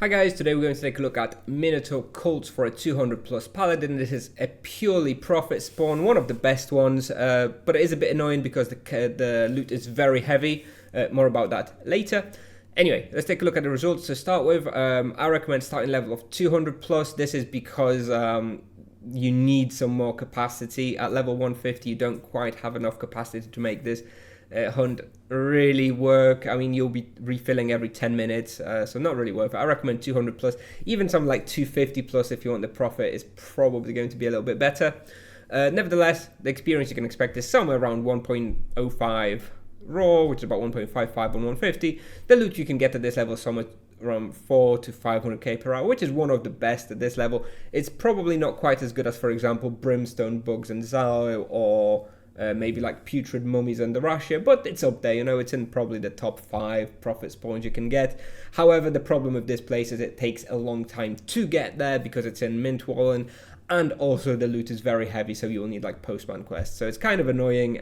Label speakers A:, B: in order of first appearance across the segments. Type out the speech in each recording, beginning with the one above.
A: Hi guys, today we're going to take a look at Minotaur Cults for a 200 plus Paladin. This is a purely profit spawn, one of the best ones, but it is a bit annoying because the loot is very heavy. More about that later. Anyway, let's take a look at the results to start with. I recommend starting level of 200 plus. This is because you need some more capacity. At level 150 you don't quite have enough capacity to make this hunt really work. I mean, you'll be refilling every 10 minutes, so not really worth it. I recommend 200 plus. Even something like 250 plus if you want the profit is probably going to be a little bit better. Nevertheless, the experience you can expect is somewhere around 1.05 raw, which is about 1.55 on 150. The loot you can get at this level is somewhere around 4 to 500k per hour, which is one of the best at this level. It's probably not quite as good as, for example, Brimstone Bugs and Exile, or maybe like Putrid Mummies and the Russia, but it's up there, you know, it's in probably the top 5 profit spawns you can get. However, the problem with this place is it takes a long time to get there because it's in Mintwallen, and also the loot is very heavy, so you will need like postman quests. So it's kind of annoying,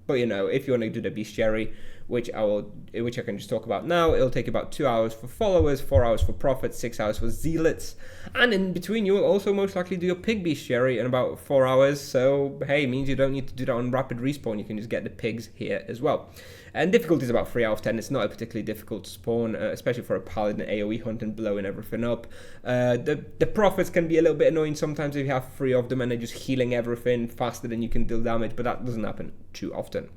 A: but you know, if you want to do the bestiary, which I can just talk about now, it'll take about 2 hours for followers, 4 hours for profit, 6 hours for zealots, and in between you will also most likely do your pig bestiary in about 4 hours. So hey, it means you don't need to do that on rapid respawn, you can just get the pigs here as well. And difficulty is about 3 out of 10. It's not a particularly difficult to spawn, especially for a paladin AoE hunt and blowing everything up. The profits can be a little bit annoying sometimes if you have 3 of them and they're just healing everything faster than you can deal damage, but that doesn't happen too often.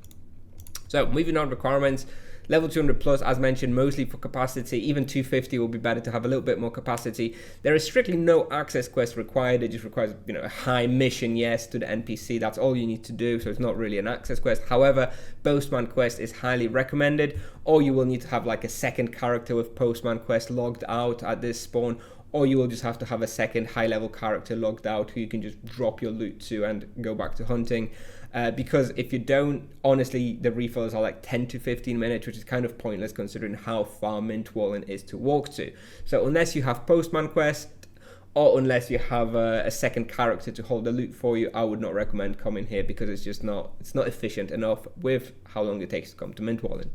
A: So moving on, requirements. Level 200 plus, as mentioned, mostly for capacity. Even 250 will be better to have a little bit more capacity. There is strictly no access quest required. It just requires, you know, a high mission, yes, to the NPC. That's all you need to do, so it's not really an access quest. However, Postman quest is highly recommended, or you will need to have like a second character with Postman quest logged out at this spawn, or you will just have to have a second high-level character logged out who you can just drop your loot to and go back to hunting. Because if you don't, honestly, the refills are like 10 to 15 minutes, which is kind of pointless considering how far Mintwallen is to walk to. So unless you have Postman quest, or unless you have a second character to hold the loot for you, I would not recommend coming here because it's not efficient enough with how long it takes to come to Mintwallen.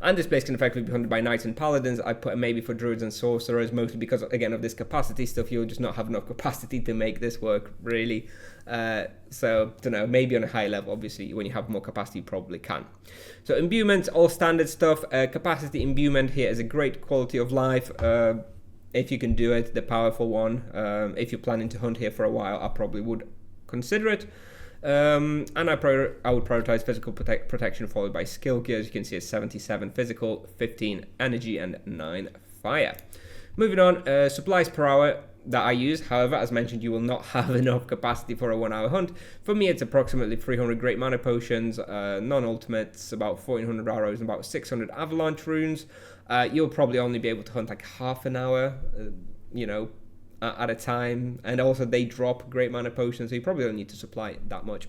A: And this place can effectively be hunted by knights and paladins. I put a maybe for druids and sorcerers, mostly because, again, of this capacity stuff. You'll just not have enough capacity to make this work, really. So, don't know, maybe on a high level, obviously, when you have more capacity, you probably can. So, imbuements, all standard stuff. Capacity imbuement here is a great quality of life. If you can do it, the powerful one. If you're planning to hunt here for a while, I probably would consider it. And I would prioritize physical protection followed by skill gear. As you can see, it's 77 physical, 15 energy, and 9 fire. Moving on, supplies per hour that I use. However, as mentioned, you will not have enough capacity for a 1 hour hunt. For me, it's approximately 300 great mana potions, non-ultimates, about 1400 arrows, and about 600 avalanche runes. You'll probably only be able to hunt like half an hour, you know, at a time, and also they drop great mana potions, so you probably don't need to supply that much.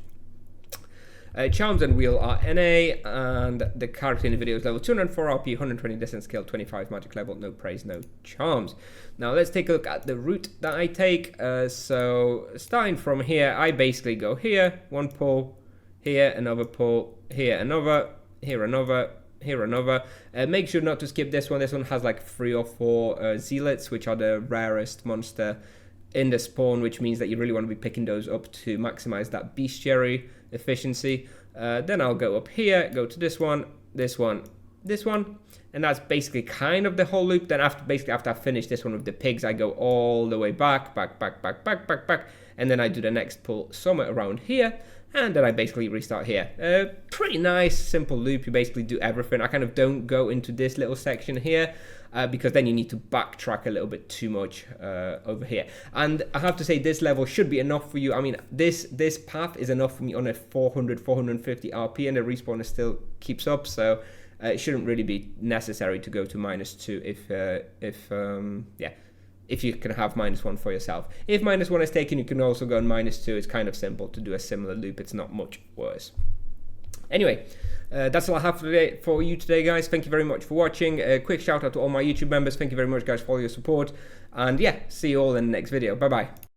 A: Charms and wheel are NA, and the character in the video is level 204 RP, 120 distance skill, 25 magic level, no praise, no charms. Now let's take a look at the route that I take. So starting from here, I basically go here, one pull, here another pull, here another, here another, here another. Make sure not to skip this one. This one has like 3 or 4 zealots, which are the rarest monster in the spawn, which means that you really want to be picking those up to maximize that bestiary efficiency. Then I'll go up here, go to this one, this one, this one, and that's basically kind of the whole loop. Then after I finish this one with the pigs, I go all the way back, and then I do the next pull somewhere around here, and then I basically restart here. Pretty nice, simple loop. You basically do everything. I kind of don't go into this little section here because then you need to backtrack a little bit too much over here. And I have to say, this level should be enough for you. I mean, this path is enough for me on a 450 RP, and the respawn still keeps up, so it shouldn't really be necessary to go to -2 if you can have -1 for yourself. If -1 is taken, you can also go on -2. It's kind of simple to do a similar loop. It's not much worse. Anyway, that's all I have for you today, guys. Thank you very much for watching. A quick shout out to all my YouTube members. Thank you very much, guys, for all your support. And yeah, see you all in the next video. Bye-bye.